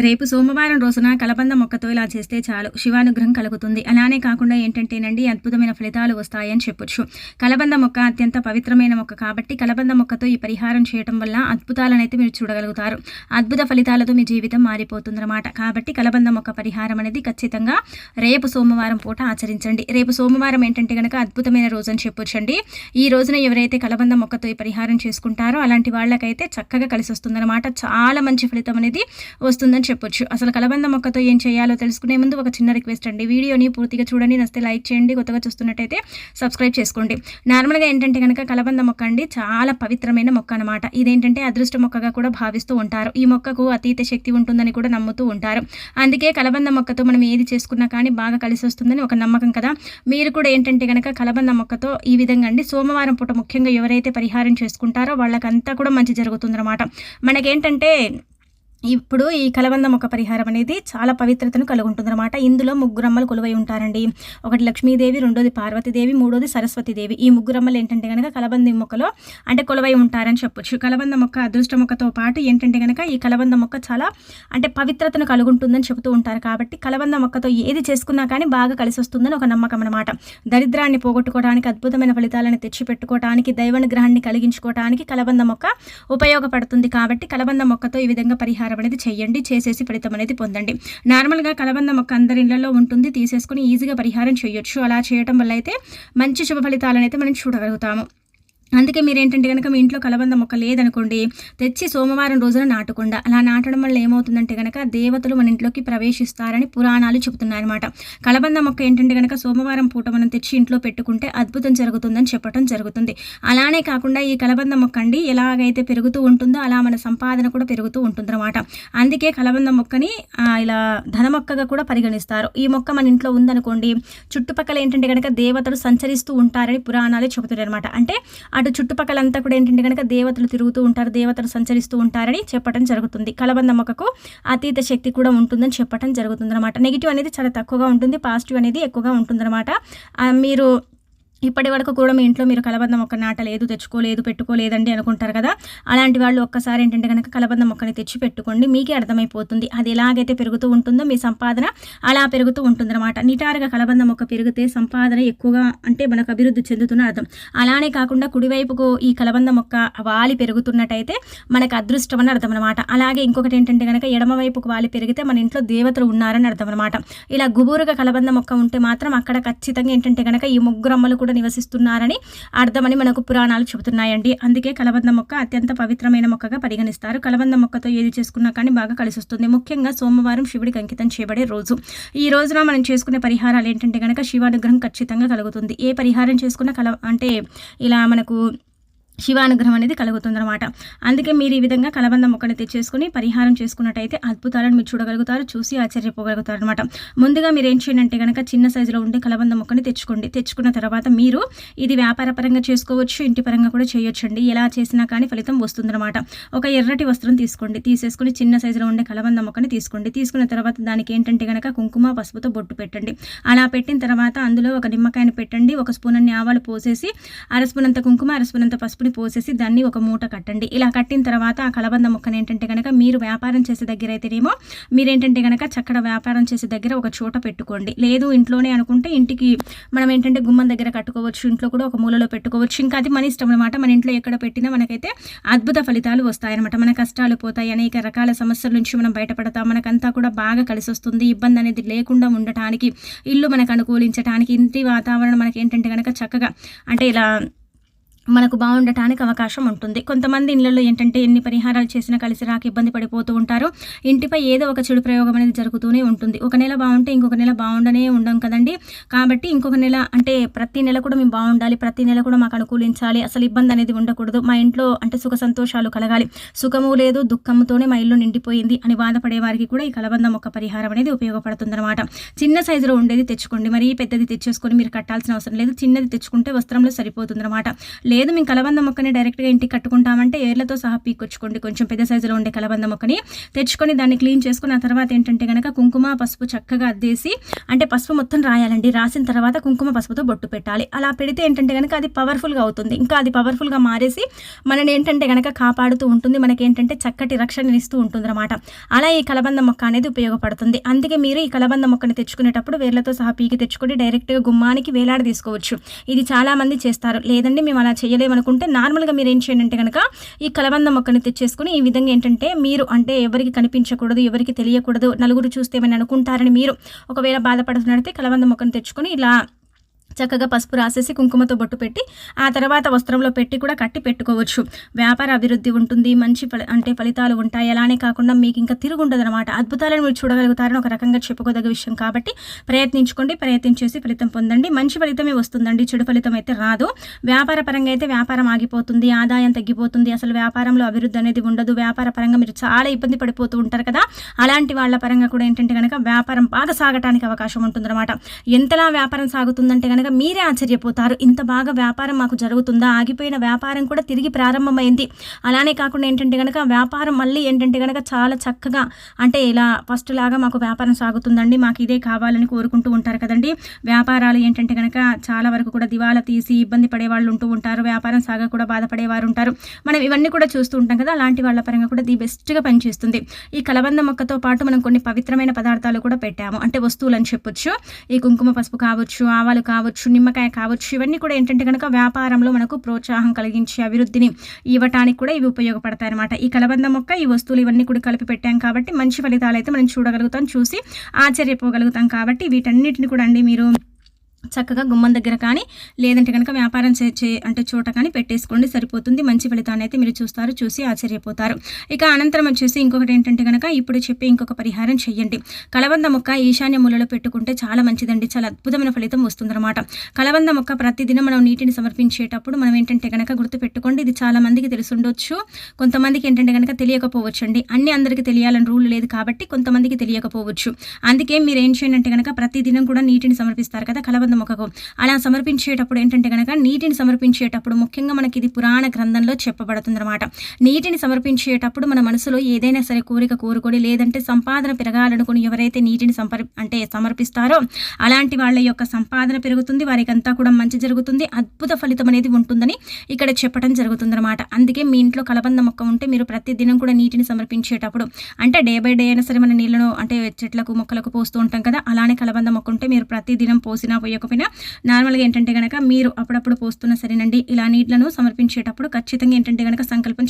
రేపు సోమవారం రోజున కలబంద మొక్కతో ఇలా చేస్తే చాలు శివానుగ్రహం కలుగుతుంది. అలానే కాకుండా ఏంటంటేనండి అద్భుతమైన ఫలితాలు వస్తాయని చెప్పొచ్చు. కలబంద మొక్క అత్యంత పవిత్రమైన మొక్క కాబట్టి కలబంద మొక్కతో ఈ పరిహారం చేయటం వల్ల అద్భుతాలనైతే మీరు చూడగలుగుతారు. అద్భుత ఫలితాలతో మీ జీవితం మారిపోతుందన్నమాట. కాబట్టి కలబంద మొక్క పరిహారం అనేది ఖచ్చితంగా రేపు సోమవారం పూట ఆచరించండి. రేపు సోమవారం ఏంటంటే కనుక అద్భుతమైన రోజు అని చెప్పొచ్చండి. ఈ రోజున ఎవరైతే కలబంద మొక్కతో ఈ పరిహారం చేసుకుంటారో అలాంటి వాళ్ళకైతే చక్కగా కలిసి వస్తుందన్నమాట. చాలా మంచి ఫలితం అనేది వస్తుందని చెప్పొచ్చు. అసలు కలబంద మొక్కతో ఏం చేయాలో తెలుసుకునే ముందు ఒక చిన్న రిక్వెస్ట్ అండి, వీడియోని పూర్తిగా చూడండి, నచ్చితే లైక్ చేయండి, కొత్తగా చూస్తున్నట్టయితే సబ్స్క్రైబ్ చేసుకోండి. నార్మల్గా ఏంటంటే కనుక కలబంద మొక్క అండి చాలా పవిత్రమైన మొక్క అనమాట. ఇదేంటంటే అదృష్ట మొక్కగా కూడా భావిస్తూ ఉంటారు. ఈ మొక్కకు అతీత శక్తి ఉంటుందని కూడా నమ్ముతూ ఉంటారు. అందుకే కలబంద మొక్కతో మనం ఏది చేసుకున్నా కానీ బాగా కలిసి వస్తుందని ఒక నమ్మకం కదా. మీరు కూడా ఏంటంటే కనుక కలబంద మొక్కతో ఈ విధంగా అండి సోమవారం పూట ముఖ్యంగా ఎవరైతే పరిహారం చేసుకుంటారో వాళ్ళకంతా కూడా మంచి జరుగుతుందన్నమాట. మనకేంటంటే ఇప్పుడు ఈ కలబంద మొక్క పరిహారం అనేది చాలా పవిత్రతను కలిగి ఉంటుందన్నమాట. ఇందులో ముగ్గురమ్మలు కొలువై ఉంటారండి. ఒకటి లక్ష్మీదేవి, రెండోది పార్వతీదేవి, మూడోది సరస్వతీదేవి. ఈ ముగ్గురమ్మలు ఏంటంటే కనుక కలబంద మొక్కలో అంటే కొలువై ఉంటారని చెప్పొచ్చు. కలబంద మొక్క అదృష్ట మొక్కతో పాటు ఏంటంటే కనుక ఈ కలబంద మొక్క చాలా అంటే పవిత్రతను కలిగి ఉంటుందని చెబుతూ ఉంటారు. కాబట్టి కలబంద మొక్కతో ఏది చేసుకున్నా కానీ బాగా కలిసి వస్తుందని ఒక నమ్మకం అనమాట. దరిద్రాన్ని పోగొట్టుకోవడానికి, అద్భుతమైన ఫలితాలను తెచ్చిపెట్టుకోవడానికి, దైవానుగ్రహాన్ని కలిగించుకోవడానికి కలబంద మొక్క ఉపయోగపడుతుంది. కాబట్టి కలబంద మొక్కతో ఈ విధంగా పరిహారం అనేది చేయండి, చేసేసి ఫలితం అనేది పొందండి. నార్మల్గా కలబంద మొక్క అందరి ఇళ్లలో ఉంటుంది, తీసేసుకుని ఈజీగా పరిహారం చేయొచ్చు. అలా చేయటం వల్ల అయితే మంచి శుభ ఫలితాలను అయితే మనం చూడగలుగుతాము. అందుకే మీరు ఏంటంటే కనుక మీ ఇంట్లో కలబంద మొక్క లేదనుకోండి, తెచ్చి సోమవారం రోజున నాటకుండా. అలా నాటడం వల్ల ఏమవుతుందంటే కనుక దేవతలు మన ఇంట్లోకి ప్రవేశిస్తారని పురాణాలు చెబుతున్నాయన్నమాట. కలబంద మొక్క ఏంటంటే కనుక సోమవారం పూట మనం తెచ్చి ఇంట్లో పెట్టుకుంటే అద్భుతం జరుగుతుందని చెప్పడం జరుగుతుంది. అలానే కాకుండా ఈ కలబంద మొక్క అండి ఎలాగైతే పెరుగుతూ ఉంటుందో అలా మన సంపాదన కూడా పెరుగుతూ ఉంటుందన్నమాట. అందుకే కలబంద మొక్కని ఇలా ధన మొక్కగా కూడా పరిగణిస్తారు. ఈ మొక్క మన ఇంట్లో ఉందనుకోండి, చుట్టుపక్కల ఏంటంటే కనుక దేవతలు సంచరిస్తూ ఉంటారని పురాణాలు చెబుతున్నాయి అనమాట. అంటే అటు చుట్టుపక్కలంతా కూడా ఏంటంటే కనుక దేవతలు తిరుగుతూ ఉంటారు, దేవతలు సంచరిస్తూ ఉంటారని చెప్పడం జరుగుతుంది. కలబంద మొక్కకు అతీత శక్తి కూడా ఉంటుందని చెప్పడం జరుగుతుంది అనమాట. నెగిటివ్ అనేది చాలా తక్కువగా ఉంటుంది, పాజిటివ్ అనేది ఎక్కువగా ఉంటుందన్నమాట. మీరు ఇప్పటి వరకు కూడా మీ ఇంట్లో మీరు కలబంద మొక్క నాటలేదు, తెచ్చుకోలేదు, పెట్టుకోలేదండి అనుకుంటారు కదా. అలాంటి వాళ్ళు ఒక్కసారి ఏంటంటే కనుక కలబంద మొక్కని తెచ్చి పెట్టుకోండి, మీకే అర్థమైపోతుంది అది ఎలాగైతే పెరుగుతూ ఉంటుందో మీ సంపాదన అలా పెరుగుతూ ఉంటుందన్నమాట. నిటారుగా కలబంద మొక్క పెరిగితే సంపాదన ఎక్కువగా అంటే మనకు అభివృద్ధి చెందుతున్న అర్థం. అలానే కాకుండా కుడివైపుకు ఈ కలబంద మొక్క వాలి పెరుగుతున్నట్టయితే మనకు అదృష్టం అని అర్థం అనమాట. అలాగే ఇంకొకటి ఏంటంటే కనుక ఎడమవైపుకు వాలి పెరిగితే మన ఇంట్లో దేవతలు ఉన్నారని అర్థం అనమాట. ఇలా గుబూరుగా కలబంద మొక్క ఉంటే మాత్రం అక్కడ ఖచ్చితంగా ఏంటంటే కనుక ఈ ముగ్గురమ్మలు కూడా నివసిస్తున్నారని అర్థమని మనకు పురాణాలు చెబుతున్నాయండి. అందుకే కలబంద మొక్క అత్యంత పవిత్రమైన మొక్కగా పరిగణిస్తారు. కలబంద మొక్కతో ఏది చేసుకున్నా కానీ బాగా కలిసి వస్తుంది. ముఖ్యంగా సోమవారం శివుడికి అంకితం చేయబడే రోజు. ఈ రోజున మనం చేసుకునే పరిహారాలు ఏంటంటే కనుక శివానుగ్రహం ఖచ్చితంగా కలుగుతుంది. ఏ పరిహారం చేసుకున్నా అంటే ఇలా మనకు శివానుగ్రహం అనేది కలుగుతుందన్నమాట. అందుకే మీరు ఈ విధంగా కలబంద మొక్కని తెచ్చేసుకుని పరిహారం చేసుకున్నట్టయితే అద్భుతాలను మీరు చూడగలుగుతారు, చూసి ఆశ్చర్యపోగలుగుతారు అనమాట. ముందుగా మీరు ఏం చేయండి అంటే కనుక చిన్న సైజులో ఉండే కలబంద మొక్కని తెచ్చుకోండి. తెచ్చుకున్న తర్వాత మీరు ఇది వ్యాపార పరంగా చేసుకోవచ్చు, ఇంటి పరంగా కూడా చేయొచ్చండి. ఎలా చేసినా కానీ ఫలితం వస్తుందన్నమాట. ఒక ఎర్రటి వస్త్రం తీసుకోండి, తీసేసుకుని చిన్న సైజులో ఉండే కలబంద మొక్కని తీసుకోండి. తీసుకున్న తర్వాత దానికి ఏంటంటే కనుక కుంకుమ, పసుపుతో బొట్టు పెట్టండి. అలా పెట్టిన తర్వాత అందులో ఒక నిమ్మకాయని పెట్టండి, ఒక స్పూన్ అన్ని ఆవాలు పోసేసి, అర స్పూన్ అంత కుంకుమ, అర స్పూన్ అంత పసుపుని పోసేసి దాన్ని ఒక మూట కట్టండి. ఇలా కట్టిన తర్వాత ఆ కలబంద మొక్కను ఏంటంటే కనుక మీరు వ్యాపారం చేసే దగ్గర అయితేనేమో మీరేంటంటే కనుక చక్కడ వ్యాపారం చేసే దగ్గర ఒక చోట పెట్టుకోండి. లేదు ఇంట్లోనే అనుకుంటే ఇంటికి మనం ఏంటంటే గుమ్మం దగ్గర కట్టుకోవచ్చు, ఇంట్లో కూడా ఒక మూలలో పెట్టుకోవచ్చు. ఇంకా అది మన ఇష్టం అనమాట. మన ఇంట్లో ఎక్కడ పెట్టినా మనకైతే అద్భుత ఫలితాలు వస్తాయన్నమాట. మన కష్టాలు పోతాయి, అనేక రకాల సమస్యల నుంచి మనం బయటపడతాం, మనకంతా కూడా బాగా కలిసి వస్తుంది. ఇబ్బంది అనేది లేకుండా ఉండటానికి, ఇల్లు మనకు అనుకూలించడానికి, ఇంటి వాతావరణం మనకి ఏంటంటే కనుక చక్కగా అంటే ఇలా మనకు బాగుండటానికి అవకాశం ఉంటుంది. కొంతమంది ఇళ్లలో ఏంటంటే ఎన్ని పరిహారాలు చేసినా కలిసి రాక ఇబ్బంది పడిపోతూ ఉంటారు. ఇంటిపై ఏదో ఒక చెడు ప్రయోగం అనేది జరుగుతూనే ఉంటుంది. ఒక నెల బాగుంటే ఇంకొక నెల బాగుండనే ఉండం కదండి. కాబట్టి ఇంకొక నెల అంటే ప్రతి నెల కూడా మేము బాగుండాలి, ప్రతి నెల కూడా మాకు అనుకూలించాలి, అసలు ఇబ్బంది అనేది ఉండకూడదు, మా ఇంట్లో అంటే సుఖ సంతోషాలు కలగాలి, సుఖము లేదు దుఃఖంతోనే మా ఇల్లు నిండిపోయింది అని బాధపడే వారికి కూడా ఈ కలబంద మొక్క పరిహారం అనేది ఉపయోగపడుతుంది అనమాట. చిన్న సైజులో ఉండేది తెచ్చుకోండి, మరీ పెద్దది తెచ్చేసుకొని మీరు కట్టాల్సిన అవసరం లేదు. చిన్నది తెచ్చుకుంటే వస్త్రంలో సరిపోతుంది అనమాట. లేదు మేము కలబంద మొక్కని డైరెక్ట్గా ఇంటికి కట్టుకుంటామంటే ఏర్లతో సహా పీకొచ్చుకోండి. కొంచెం పెద్ద సైజులో ఉండే కలబంద మొక్కని తెచ్చుకొని దాన్ని క్లీన్ చేసుకుని ఆ తర్వాత ఏంటంటే కనుక కుంకుమ పసుపు చక్కగా అద్దేసి, అంటే పసుపు మొత్తం రాయాలండి. రాసిన తర్వాత కుంకుమ పసుపుతో బొట్టు పెట్టాలి. అలా పెడితే ఏంటంటే కనుక అది పవర్ఫుల్గా అవుతుంది. ఇంకా అది పవర్ఫుల్గా మారేసి మనని ఏంటంటే కనుక కాపాడుతూ ఉంటుంది. మనకి ఏంటంటే చక్కటి రక్షణనిస్తూ ఉంటుంది అనమాట. అలా ఈ కలబంద మొక్క అనేది ఉపయోగపడుతుంది. అందుకే మీరు ఈ కలబంద మొక్కని తెచ్చుకునేటప్పుడు వేర్లతో సహా పీకి తెచ్చుకొని డైరెక్ట్గా గుమ్మానికి వేలాడ తీసుకోవచ్చు. ఇది చాలా మంది చేస్తారు. లేదండి మేము అలా చేయలేమనుకుంటే నార్మల్గా మీరు ఏం చేయండి అంటే కనుక ఈ కలబంద మొక్కని తెచ్చేసుకుని ఈ విధంగా ఏంటంటే మీరు అంటే ఎవరికి కనిపించకూడదు, ఎవరికి తెలియకూడదు, నలుగురు చూస్తే ఏమైనా అనుకుంటారని మీరు ఒకవేళ బాధపడుతున్నట్లయితే కలబంద మొక్కను తెచ్చుకొని ఇలా చక్కగా పసుపు రాసేసి కుంకుమతో బొట్టు పెట్టి ఆ తర్వాత వస్త్రంలో పెట్టి కూడా కట్టి పెట్టుకోవచ్చు. వ్యాపార అభివృద్ధి ఉంటుంది, మంచి ఫలితాలు ఉంటాయి. అలానే కాకుండా మీకు ఇంకా తిరుగుండదు అనమాట. అద్భుతాలను మీరు చూడగలుగుతారని ఒక రకంగా చెప్పుకోదగ్గ విషయం కాబట్టి ప్రయత్నించుకోండి. ప్రయత్నించేసి ఫలితం పొందండి. మంచి ఫలితమే వస్తుందండి, చెడు ఫలితం అయితే రాదు. వ్యాపార పరంగా అయితే వ్యాపారం ఆగిపోతుంది, ఆదాయం తగ్గిపోతుంది, అసలు వ్యాపారంలో అభివృద్ధి అనేది ఉండదు. వ్యాపార పరంగా మీరు చాలా ఇబ్బంది పడిపోతూ ఉంటారు కదా, అలాంటి వాళ్ళ పరంగా కూడా ఏంటంటే కనుక వ్యాపారం బాగా సాగటానికి అవకాశం ఉంటుందన్నమాట. ఎంతలా వ్యాపారం సాగుతుందంటే కనుక మీరే ఆశ్చర్యపోతారు. ఇంత బాగా వ్యాపారం మాకు జరుగుతుందా, ఆగిపోయిన వ్యాపారం కూడా తిరిగి ప్రారంభమైంది. అలానే కాకుండా ఏంటంటే కనుక వ్యాపారం మళ్ళీ ఏంటంటే కనుక చాలా చక్కగా అంటే ఇలా ఫస్ట్ లాగా మాకు వ్యాపారం సాగుతుందండి, మాకు ఇదే కావాలని కోరుకుంటూ ఉంటారు కదండి. వ్యాపారాలు ఏంటంటే కనుక చాలా వరకు కూడా దివాలా తీసి ఇబ్బంది పడే వాళ్ళు ఉంటూ ఉంటారు, వ్యాపారం సాగా కూడా బాధపడేవారు ఉంటారు. మనం ఇవన్నీ కూడా చూస్తూ ఉంటాం కదా, అలాంటి వాళ్ళ పరంగా కూడా ది బెస్ట్గా పనిచేస్తుంది. ఈ కలబంద మొక్కతో పాటు మనం కొన్ని పవిత్రమైన పదార్థాలు కూడా పెట్టాము, అంటే వస్తువులు అని చెప్పొచ్చు. ఈ కుంకుమ పసుపు కావచ్చు, ఆవాలు కావచ్చు, నిమ్మకాయ కావచ్చు, ఇవన్నీ కూడా ఏంటంటే కనుక వ్యాపారంలో మనకు ప్రోత్సాహం కలిగించి అభివృద్ధిని ఇవ్వటానికి కూడా ఇవి ఉపయోగపడతాయి అనమాట. ఈ కలబంద మొక్క, ఈ వస్తువులు ఇవన్నీ కూడా కలిపి పెట్టాం కాబట్టి మంచి ఫలితాలు అయితే మనం చూడగలుగుతాం, చూసి ఆశ్చర్యపోగలుగుతాం. కాబట్టి వీటన్నిటిని కూడా అండి మీరు చక్కగా గుమ్మం దగ్గర కానీ లేదంటే కనుక వ్యాపారం అంటే చోట కానీ పెట్టేసుకోండి, సరిపోతుంది. మంచి ఫలితాన్ని అయితే మీరు చూస్తారు, చూసి ఆశ్చర్యపోతారు. ఇక అనంతరం వచ్చేసి ఇంకొకటి ఏంటంటే కనుక ఇప్పుడు చెప్పే ఇంకొక పరిహారం చెయ్యండి. కలబంద మొక్క ఈశాన్య మూలలో పెట్టుకుంటే చాలా మంచిదండి, చాలా అద్భుతమైన ఫలితం వస్తుందన్నమాట. కలబంద మొక్క ప్రతిదినం మనం నీటిని సమర్పించేటప్పుడు మనం ఏంటంటే కనుక గుర్తుపెట్టుకోండి, ఇది చాలా మందికి తెలుసుండొచ్చు, కొంతమందికి ఏంటంటే కనుక తెలియకపోవచ్చు అండి. అన్ని అందరికీ తెలియాలని రూల్ లేదు కాబట్టి కొంతమందికి తెలియకపోవచ్చు. అందుకే మీరు ఏం చేయండి అంటే కనుక ప్రతిదినం కూడా నీటిని సమర్పిస్తారు కదా కలబంద మొక్కకు, అలా సమర్పించేటప్పుడు ఏంటంటే కనుక నీటిని సమర్పించేటప్పుడు ముఖ్యంగా మనకి ఇది పురాణ గ్రంథంలో చెప్పబడుతుంది అనమాట. నీటిని సమర్పించేటప్పుడు మన మనసులో ఏదైనా సరే కోరిక కోరుకొని లేదంటే సంపాదన పెరగాలనుకుని ఎవరైతే నీటిని సమర్పిస్తారో అలాంటి వాళ్ళ యొక్క సంపాదన పెరుగుతుంది, వారికి అంతా కూడా మంచి జరుగుతుంది, అద్భుత ఫలితం అనేది ఉంటుందని ఇక్కడ చెప్పడం జరుగుతుంది అనమాట. అందుకే మీ ఇంట్లో కలబంద మొక్క ఉంటే మీరు ప్రతిదినం కూడా నీటిని సమర్పించేటప్పుడు అంటే డే బై డే అయినా సరే మన నీళ్ళను అంటే చెట్లకు మొక్కలకు పోస్తూ ఉంటాం కదా, అలానే కలబంద మొక్క ఉంటే మీరు ప్రతిదినం పోసినా పోయకపోయినా నార్మల్గా ఏంటంటే కనుక మీరు అప్పుడప్పుడు పోస్తున్నా సరేనండి, ఇలా నీళ్లను సమర్పించేటప్పుడు ఖచ్చితంగా ఏంటంటే కనుక సంకల్పం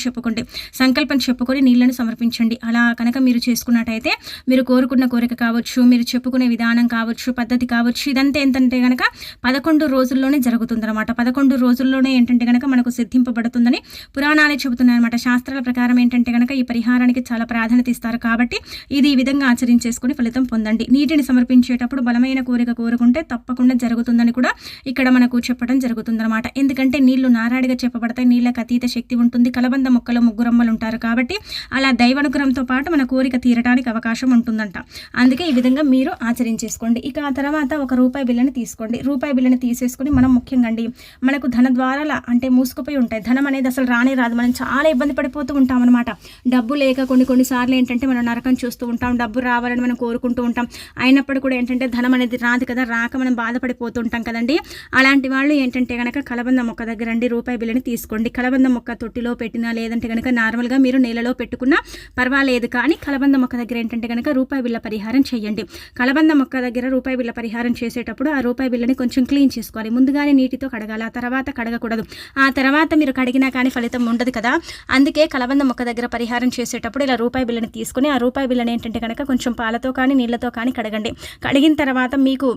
చెప్పుకొని నీళ్లను సమర్పించండి. అలా కనుక మీరు చేసుకున్నట్టయితే మీరు కోరుకున్న కోరిక కావచ్చు, మీరు చెప్పుకునే విధానం కావచ్చు, పద్ధతి కావచ్చు, ఇదంతా ఏంటంటే కనుక 11 రోజుల్లోనే జరుగుతుందన్నమాట. 11 రోజుల్లోనే ఏంటంటే కనుక మనకు సిద్ధింపబడుతుందని పురాణాలే చెబుతున్నాయన్నమాట. శాస్త్రాల ప్రకారం ఏంటంటే కనుక ఈ పరిహారానికి చాలా ప్రాధాన్యత ఇస్తారు కాబట్టి ఇది ఈ విధంగా ఆచరించేసుకుని ఫలితం పొందండి. నీటిని సమర్పించేటప్పుడు బలమైన కోరిక కోరుకుంటే తప్పకుండా జరుగుతుందని కూడా ఇక్కడ మనకు చెప్పడం జరుగుతుందన్నమాట. ఎందుకంటే నీళ్లు నారాడిగా చెప్పబడతాయి, నీళ్ళకి అతీత శక్తి ఉంటుంది. కలబంద మొక్కలో ముగ్గురమ్మలు ఉంటారు కాబట్టి అలా దైవానుగ్రహంతో పాటు మన కోరిక తీరడానికి అవకాశం ఉంటుందంట. అందుకే ఈ విధంగా మీరు ఆచరించేసుకోండి. ఇక ఆ తర్వాత ఒక రూపాయి బిల్లని తీసుకోండి. రూపాయి బిల్లని తీసేసుకుని మనం ముఖ్యంగా అండి మనకు ధన ద్వారాల అంటే మూసుకుపోయి ఉంటాయి, ధనం అనేది అసలు రానే రాదు, మనం చాలా ఇబ్బంది పడిపోతూ ఉంటాం అనమాట. డబ్బు లేక కొన్నిసార్లు ఏంటంటే మనం నరకం చూస్తూ ఉంటాం, డబ్బు రావాలని మనం కోరుకుంటూ ఉంటాం, అయినప్పుడు కూడా ఏంటంటే ధనం అనేది రాదు కదా, రాక మనం బాధపడిపోతుంటాం కదండి. అలాంటి వాళ్ళు ఏంటంటే కనుక కలబంద మొక్క దగ్గర అండి రూపాయి బిల్లని తీసుకోండి. కలబంద మొక్క తొట్టిలో పెట్టినా లేదంటే కనుక నార్మల్గా మీరు నీళ్ళలో పెట్టుకున్నా పర్వాలేదు, కానీ కలబంద మొక్క దగ్గర ఏంటంటే కనుక రూపాయి బిళ్ళ పరిహారం చేయండి. కలబంద మొక్క దగ్గర రూపాయి బిళ్ళ పరిహారం చేసేటప్పుడు ఆ రూపాయి బిల్లని కొంచెం క్లీన్ చేసుకోవాలి. ముందుగానే నీటితో కడగాలి, ఆ తర్వాత కడగకూడదు. ఆ తర్వాత మీరు కడిగినా కానీ ఫలితం ఉండదు కదా. అందుకే కలబంద మొక్క దగ్గర పరిహారం చేసేటప్పుడు ఇలా రూపాయి బిల్లని తీసుకుని ఆ రూపాయి బిల్లని ఏంటంటే కనుక కొంచెం పాలతో కానీ నీళ్ళతో కానీ కడగండి. కడిగిన తర్వాత మీకు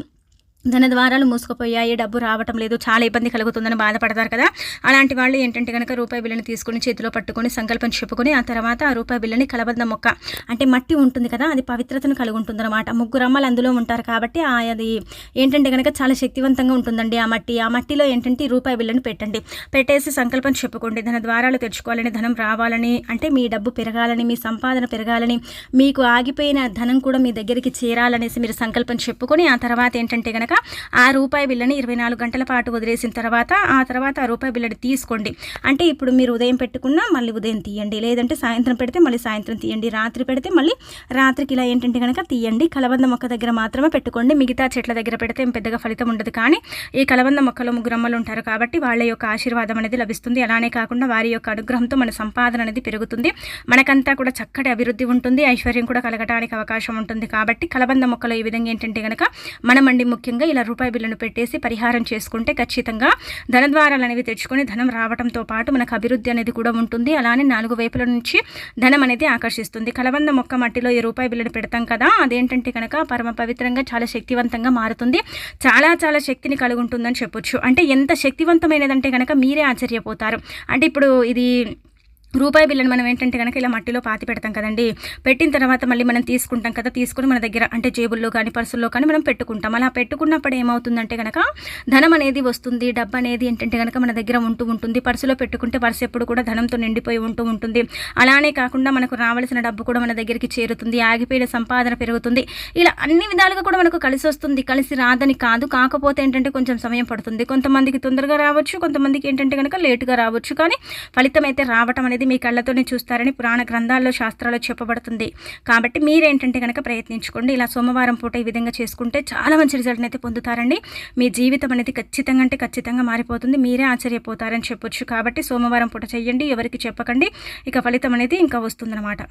ధన ద్వారాలు మూసుకుపోయాయి, డబ్బు రావటం లేదు, చాలా ఇబ్బంది కలుగుతుందని బాధపడతారు కదా, అలాంటి వాళ్ళు ఏంటంటే కనుక రూపాయి బిల్లని తీసుకుని చేతిలో పట్టుకొని సంకల్పం చెప్పుకొని ఆ తర్వాత ఆ రూపాయి బిల్లని కలబంద మొక్క అంటే మట్టి ఉంటుంది కదా, అది పవిత్రతను కలిగి ఉంటుందన్నమాట. ముగ్గురు అమ్మలు అందులో ఉంటారు కాబట్టి అది ఏంటంటే కనుక చాలా శక్తివంతంగా ఉంటుందండి. ఆ మట్టిలో ఏంటంటే రూపాయి బిల్లని పెట్టండి. పెట్టేసి సంకల్పం చెప్పుకోండి, ధన ద్వారాలు తెచ్చుకోవాలని, ధనం రావాలని, అంటే మీ డబ్బు పెరగాలని, మీ సంపాదన పెరగాలని, మీకు ఆగిపోయిన ధనం కూడా మీ దగ్గరికి చేరాలనేసి మీరు సంకల్పం చెప్పుకొని ఆ తర్వాత ఏంటంటే కనుక కనుక ఆ రూపాయి బిళ్ళని 24 గంటల పాటు వదిలేసిన తర్వాత ఆ తర్వాత ఆ రూపాయి బిళ్ళని తీసుకోండి. అంటే ఇప్పుడు మీరు ఉదయం పెట్టుకున్నా మళ్ళీ ఉదయం తీయండి, లేదంటే సాయంత్రం పెడితే మళ్ళీ సాయంత్రం తీయండి, రాత్రి పెడితే మళ్ళీ రాత్రికి ఇలా ఏంటంటే కనుక తీయండి. కలబంద మొక్క దగ్గర మాత్రమే పెట్టుకోండి, మిగతా చెట్ల దగ్గర పెడితే పెద్దగా ఫలితం ఉండదు. కానీ ఈ కలబంద మొక్కలో ముగ్గురమ్మలు ఉంటారు కాబట్టి వాళ్ళ యొక్క ఆశీర్వాదం అనేది లభిస్తుంది. అలానే కాకుండా వారి యొక్క అనుగ్రహంతో మన సంపాదన అనేది పెరుగుతుంది, మనకంతా కూడా చక్కటి అభివృద్ధి ఉంటుంది, ఐశ్వర్యం కూడా కలగటానికి అవకాశం ఉంటుంది. కాబట్టి కలబంద మొక్కలో ఈ విధంగా ఏంటంటే కనుక మనమండి ముఖ్యంగా ఇలా రూపాయి బిళ్ళను పెట్టేసి పరిహారం చేసుకుంటే ఖచ్చితంగా ధనద్వారాలు అనేవి తెచ్చుకొని ధనం రావడంతో పాటు మనకు అభివృద్ధి అనేది కూడా ఉంటుంది. అలానే 4 వైపుల నుంచి ధనం అనేది ఆకర్షిస్తుంది. కలబంద మొక్క మట్టిలో ఈ రూపాయి బిళ్ళను పెడతాం కదా, అదేంటంటే కనుక పరమ పవిత్రంగా చాలా శక్తివంతంగా మారుతుంది, చాలా చాలా శక్తిని కలిగి ఉంటుందని చెప్పొచ్చు. అంటే ఎంత శక్తివంతమైనదంటే కనుక మీరే ఆశ్చర్యపోతారు. అంటే ఇప్పుడు ఇది రూపాయి బిళ్ళను మనం ఏంటంటే కనుక ఇలా మట్టిలో పాతి పెడతాం కదండి, పెట్టిన తర్వాత మళ్ళీ మనం తీసుకుంటాం కదా, తీసుకుని మన దగ్గర అంటే జేబుల్లో కానీ పర్సుల్లో కానీ మనం పెట్టుకుంటాం. అలా పెట్టుకున్నప్పుడు ఏమవుతుందంటే కనుక ధనం అనేది వస్తుంది, డబ్బు అనేది ఏంటంటే కనుక మన దగ్గర ఉంటుంది. పర్సులో పెట్టుకుంటే పర్సు ఎప్పుడు కూడా ధనంతో నిండిపోయి ఉంటుంది. అలానే కాకుండా మనకు రావాల్సిన డబ్బు కూడా మన దగ్గరికి చేరుతుంది, ఆగిపోయిన సంపాదన పెరుగుతుంది. ఇలా అన్ని విధాలుగా కూడా మనకు కలిసి వస్తుంది, కలిసి రాదని కాదు. కాకపోతే ఏంటంటే కొంచెం సమయం పడుతుంది, కొంతమందికి తొందరగా రావచ్చు, కొంతమందికి ఏంటంటే కనుక లేటుగా రావచ్చు. కానీ ఫలితం అయితే రావటం అనేది మీ కళ్ళతోనే చూస్తారని పురాణ గ్రంథాల్లో శాస్త్రాల్లో చెప్పబడుతుంది. కాబట్టి మీరేంటంటే కనుక ప్రయత్నించుకోండి. ఇలా సోమవారం పూట ఈ విధంగా చేసుకుంటే చాలా మంచి రిజల్ట్ని అయితే పొందుతారండి. మీ జీవితం అనేది ఖచ్చితంగా అంటే ఖచ్చితంగా మారిపోతుంది, మీరే ఆశ్చర్యపోతారని చెప్పొచ్చు. కాబట్టి సోమవారం పూట చెయ్యండి, ఎవరికి చెప్పకండి, ఇక ఫలితం అనేది ఇంకా వస్తుందన్నమాట.